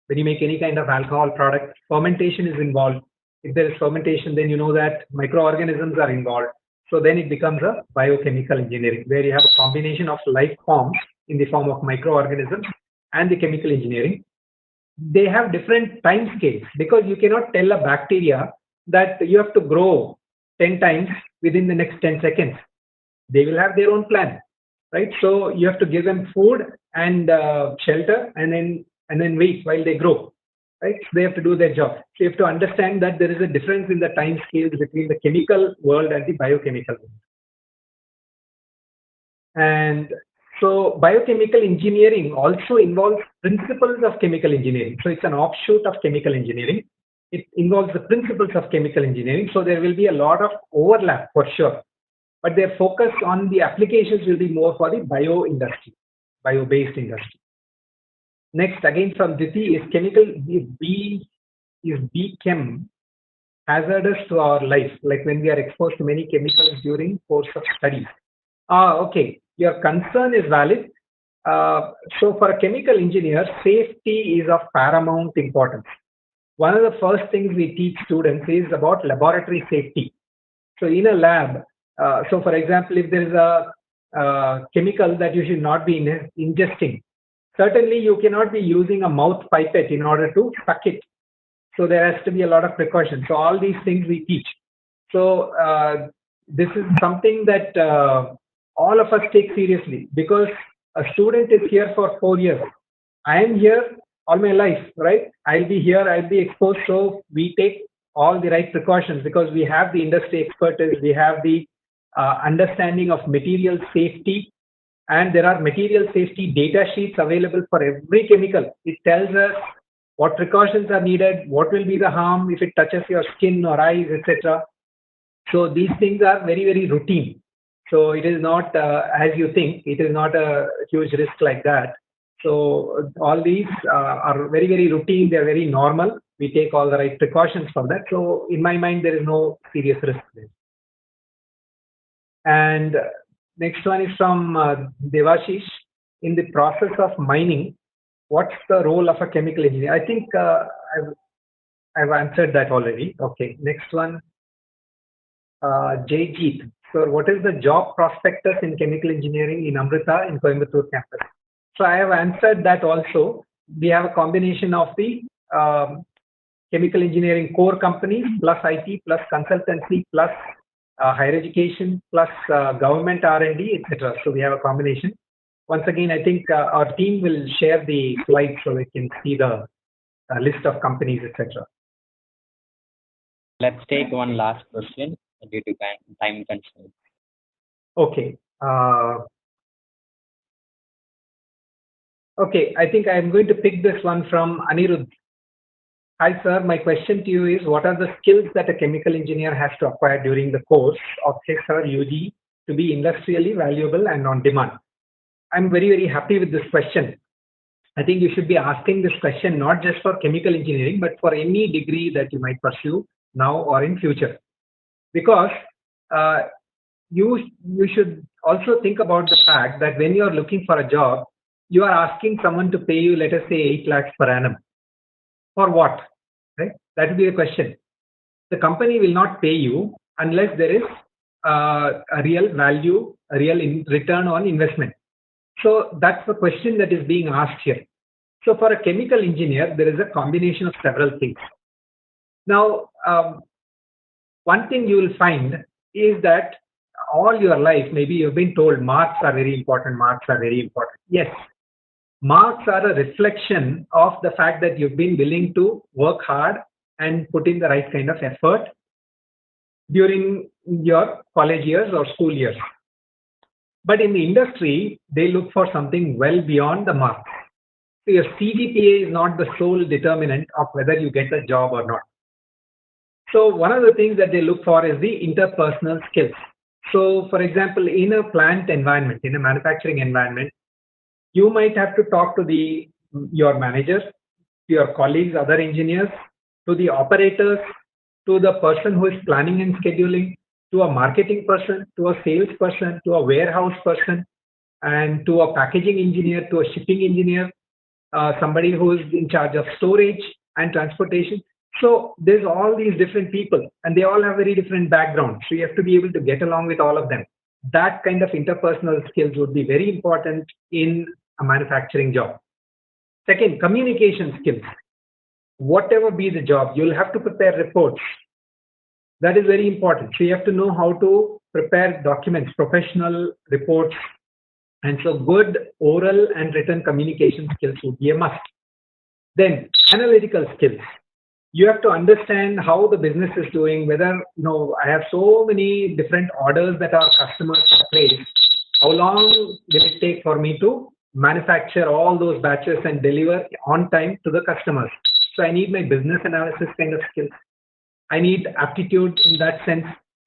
when you make any kind of alcohol product, fermentation is involved. If there is fermentation, then you know that microorganisms are involved. So then it becomes a biochemical engineering, where you have a combination of life forms in the form of microorganisms and the chemical engineering. They have different time scales because you cannot tell a bacteria that you have to grow 10 times within the next 10 seconds. They will have their own plan, right? So you have to give them food and shelter, and then wait while they grow, right? So they have to do their job. So you have to understand that there is a difference in the time scales between the chemical world and the biochemical world. And so biochemical engineering also involves principles of chemical engineering. So it's an offshoot of chemical engineering. It involves the principles of chemical engineering. So there will be a lot of overlap for sure. But their focus on the applications will be more for the bio industry, bio-based industry. Next, again from Diti, is B chem hazardous to our life, like when we are exposed to many chemicals during course of studies? Okay, your concern is valid. So for a chemical engineer, safety is of paramount importance. One of the first things we teach students is about laboratory safety. So in a lab, so for example, if there is a chemical that you should not be ingesting, certainly you cannot be using a mouth pipette in order to suck it. So there has to be a lot of precautions. So all these things we teach. So this is something that all of us take seriously, because a student is here for 4 years. I am here all my life, right? I'll be here, I'll be exposed. So we take all the right precautions because we have the industry expertise, we have the understanding of material safety, and there are material safety data sheets available for every chemical. It tells us what precautions are needed, what will be the harm if it touches your skin or eyes, etc. So these things are very, very routine. So it is not as you think, it is not a huge risk like that. So all these are very, very routine, they're very normal. We take all the right precautions for that. So in my mind, there is no serious risk there. And next one is from Devashish. In the process of mining, what's the role of a chemical engineer? I think I've answered that already. Okay, next one. Jayjeet. So what is the job prospectus in chemical engineering in Amrita in Coimbatore campus? So I have answered that also. We have a combination of the chemical engineering core companies plus IT plus consultancy plus higher education plus government R&D, etc. So we have a combination. Once again, I think our team will share the slides so we can see the list of companies, etc. Let's take one last question due to time constraints. Okay. Okay, I think I'm going to pick this one from Anirudh. Hi, sir. My question to you is, what are the skills that a chemical engineer has to acquire during the course of his or her UG to be industrially valuable and on demand? I'm very, very happy with this question. I think you should be asking this question not just for chemical engineering, but for any degree that you might pursue now or in future. Because you should also think about the fact that when you're looking for a job, you are asking someone to pay you, let us say, 8 lakhs per annum. For what? Right? That will be the question. The company will not pay you unless there is a real value, a real return on investment. So that's the question that is being asked here. So for a chemical engineer, there is a combination of several things. Now, one thing you will find is that all your life, maybe you've been told marks are very important, marks are very important. Yes, marks are a reflection of the fact that you've been willing to work hard and put in the right kind of effort during your college years or school years. But in the industry, they look for something well beyond the marks. So your CGPA is not the sole determinant of whether you get a job or not. So one of the things that they look for is the interpersonal skills. So for example, in a plant environment, in a manufacturing environment, you might have to talk to your manager, to your colleagues, other engineers, to the operators, to the person who is planning and scheduling, to a marketing person, to a sales person, to a warehouse person, and to a packaging engineer, to a shipping engineer, somebody who is in charge of storage and transportation. So there's all these different people, and they all have very different backgrounds. So you have to be able to get along with all of them. That kind of interpersonal skills would be very important in a manufacturing job. Second, communication skills. Whatever be the job, you'll have to prepare reports. That is very important. So you have to know how to prepare documents, professional reports. And so good oral and written communication skills would be a must. Then analytical skills. You have to understand how the business is doing, whether, I have so many different orders that our customers have placed. How long will it take for me to manufacture all those batches and deliver on time to the customers? So I need my business analysis kind of skills. I need aptitude in that sense.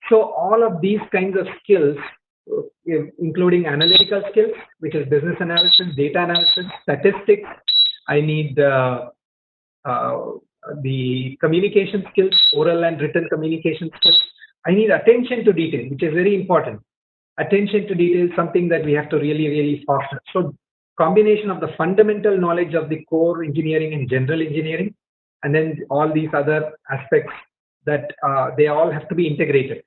So all of these kinds of skills, including analytical skills, which is business analysis, data analysis, statistics. I need the communication skills, oral and written communication skills. I need attention to detail, which is very important. Attention to detail is something that we have to really, really foster. So combination of the fundamental knowledge of the core engineering and general engineering, and then all these other aspects that they all have to be integrated.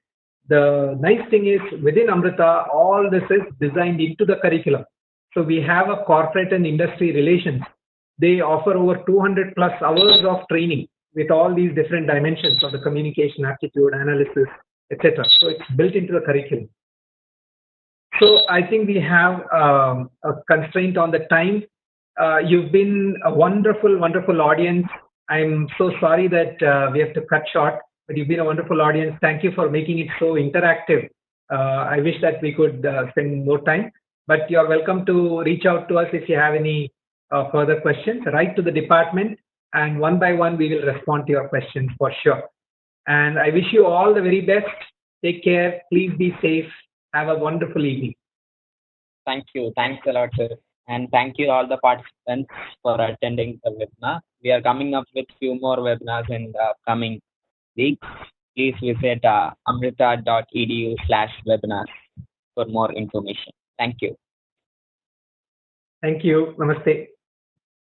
The nice thing is within Amrita, all this is designed into the curriculum. So we have a corporate and industry relations. They offer over 200 plus hours of training with all these different dimensions of the communication, aptitude, analysis, etc. So it's built into the curriculum. So I think we have a constraint on the time. You've been a wonderful, wonderful audience. I'm so sorry that we have to cut short, but you've been a wonderful audience. Thank you for making it so interactive. I wish that we could spend more time, but you're welcome to reach out to us if you have any further questions. Write to the department, and one by one we will respond to your questions for sure. And I wish you all the very best. Take care. Please be safe. Have a wonderful evening. Thank you. Thanks a lot, sir. And thank you all the participants for attending the webinar. We are coming up with few more webinars in the coming weeks. Please visit amrita.edu/webinars for more information. Thank you. Thank you. Namaste.